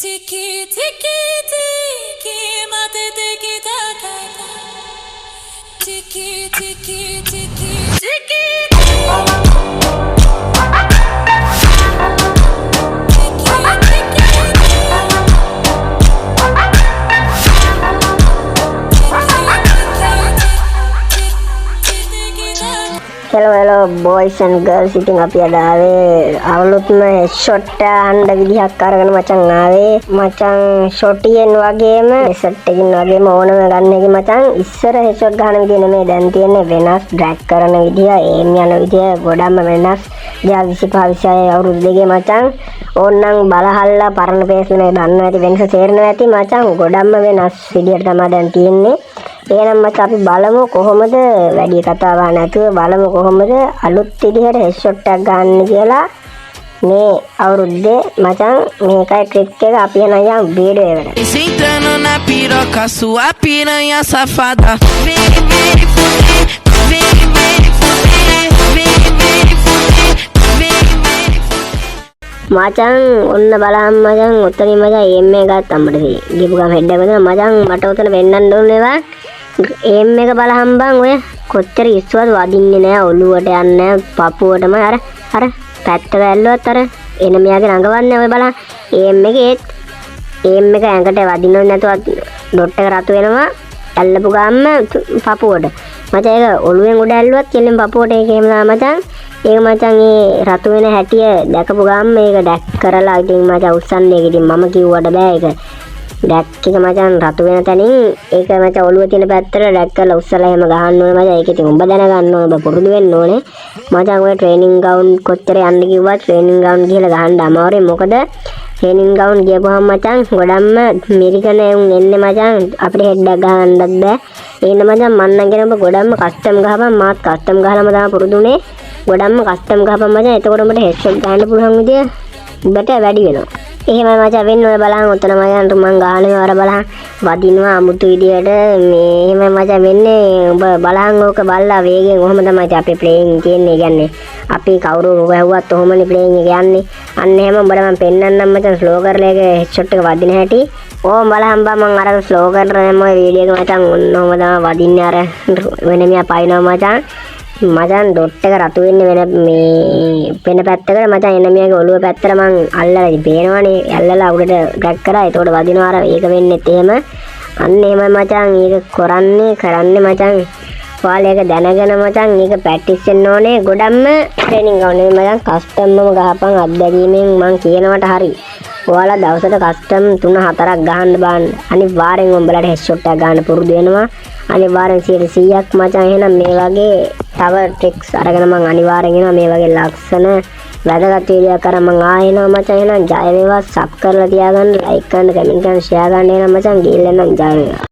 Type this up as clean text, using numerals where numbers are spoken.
Tiki tiki tiki mate tiki taka tiki tiki tiki tiki Hello boys and girls, ඉතින් අපි අද ආවේ අවුලුත්ම shot අහන්න විදිහක් අරගෙන මචං ආවේ මචං ෂොටියෙන් වගේම සෙට් එකකින් වගේම ඕනම ගන්න එක මචං ඉස්සර හෙඩ්ෂොට් ගන්න විදිහ නෙමෙයි දැන් තියෙන්නේ වෙනස් ඩ්‍රැග් කරන විදිහ ඒම් යන විදිහ ගොඩක්ම වෙනස් 2025 26 අවුරුදු දෙකේ මචං ඕන්නම් බලහල්ලා පරණ පේස් නේ දන්නවා ඇති වෙනස තේරෙනවා ඇති මචං ගොඩක්ම වෙනස් විදිහට තමයි දැන් තියෙන්නේ එහෙනම් මචං අපි බලමු කොහොමද වැඩි කතාවක් නැතුව බලමු කොහොමද අලුත් විදිහට හෙඩ්ෂොට් එකක් ගන්න කියලා මේ අවුරුද්දේ මචං මේකයි ට්‍රික් එක අපි යන වීඩියෝ එකට Entrando na piroca, sua piranha safada. Vem, vem, fuder, vem, vem, fuder, vem, vem, fuder, vem, vem, fuder. මචං ඔන්න බලන්න මචං උතනින් මචං එම් එක ගත්තා අපිට ගිහපු ගම හෙඩ් එක වෙනවා මචං මට උතන වෙන්නන්න ඕනේ වා එම් එක බලහම් බං ඔය කොච්චර ඉස්සුවද වදින්නේ නැහැ ඔළුවට යන්නේ පපුවටම අර පැත්ත වැල්ලුවත් අර එන මෙයාගේ රඟවන්නේ ඔය බලන්න එම් එකේ එම් එක ඇඟට වදින්නොත් නැතුව ඩොට් එක රතු වෙනවා ඇල්ලපු ගාම පපුවට මචං ඒක ඔළුවෙන් උඩ ඇල්ලුවත් කෙලින් පපුවට ඒකේම මචං ඒක මචං ඒ රතු වෙන හැටිය දැකපු ගාම මේක ඩැක් කරලා ඉතින් මචං උස්සන්නේ ඒක ඉතින් මම කිව්වට බෑ ඒක ඩැක් එක මචං රතු වෙන තැනින් ඒක මචං ඔළුව තියෙන පැත්තට ඩැක් කරලා උස්සලා එහෙම ගහන්න ඕනේ මචං ඒක ඉතින් උඹ දැනගන්න ඕනේ ඔබ පුරුදු වෙන්න ඕනේ මචං ඔය ට්‍රේනින් ගවුන් කොච්චර යන්න කිව්වත් ට්‍රේනින් ගවුන් ගිහලා ගහන්න අමාරුයි මොකද ට්‍රේනින් ගවුන් ගියපුවාම මචං ගොඩක්ම මෙරිකන එන්නේ මචං අපිට හෙඩ් එකක් ගහන්නත් බෑ එහෙනම් මචං මම නම් කියන ඔබ ගොඩක්ම කස්ටම් ගහපන් මාත් කස්ටම් ගහලාම තමයි පුරුදුනේ ගොඩක්ම කස්ටම් ගහපන් මචං එතකොට උඹට හෙඩ්ෂොට් ගන්න පුළුවන් විදිය උඹට වැඩි වෙනවා එහෙමයි මචං වෙන්න ඔය බලන්න උතන මචං මං ගහනවා අර බලන්න වදිනවා අමුතු විදියට මේ එහෙමයි මචං වෙන්නේ ඔබ බලන්න ඕක බලලා වේගෙන් ඔහොම තමයි අපි ප්ලේයින් කියන්නේ කියන්නේ අපි කවුරු වැහුවත් ඔහොමනේ ප්ලේයින් එක යන්නේ අන්න එහෙම උඹට මම පෙන්නන්නම් මචං ස්ලෝ කරලා ඒක හෙඩ්ෂොට් එක වදින හැටි ඕම් බලහම් බා මං අර ස්ලෝ කරලා දැම්ම ඔය වීඩියෝ එක මචං ඔන්නෝම තමයි වදින්නේ අර වෙන මියා පයින්නවා මචං ඩොට් එක රතු වෙන්නේ වෙන මේ වෙන පැත්තකට මචං එන මියාගේ ඔළුව පැත්තට මං අල්ලලා ඉතින් පේනවනේ ඇල්ලලා උඩට ඩ්‍රැග් කරා ඒතකොට වදිනවා අර ඒක වෙන්නේත් එහෙම අන්න එහෙමයි මචං ඒක කරන්නේ මචං ඔයාලා ඒක දැනගෙන මචං ඒක ප්‍රැක්ටිස් වෙන්න ඕනේ ගොඩක්ම ට්‍රේනින් ගන්න මචං කස්ටම්ම ගහපන් අත්දැකීමෙන් මං කියනවට හරි ඔයාලා දවසට කස්ටම් 3-4ක් ගහන්න බාන්න අනිවාර්යෙන් උඹලට හෙඩ්ෂොට් එකක් ගන්න පුරුදු වෙනවා අනිවාර්යෙන් 100%ක් මචං එහෙනම් මේ වගේ තව ට්‍රික්ස් අරගෙන මං අනිවාර්යෙන් එනවා මේ වගේ ලක්ෂණ වැදගත් වීඩියෝ කරන් මං ආයෙනවා මචං එහෙනම් ජය වේවා සබ් කරලා තියාගන්න ලයික් කරන්න කමෙන්ට් කරන්න ෂෙයා කරන්න එහෙනම් මචං ගිහින් එන්නම් ජය වේවා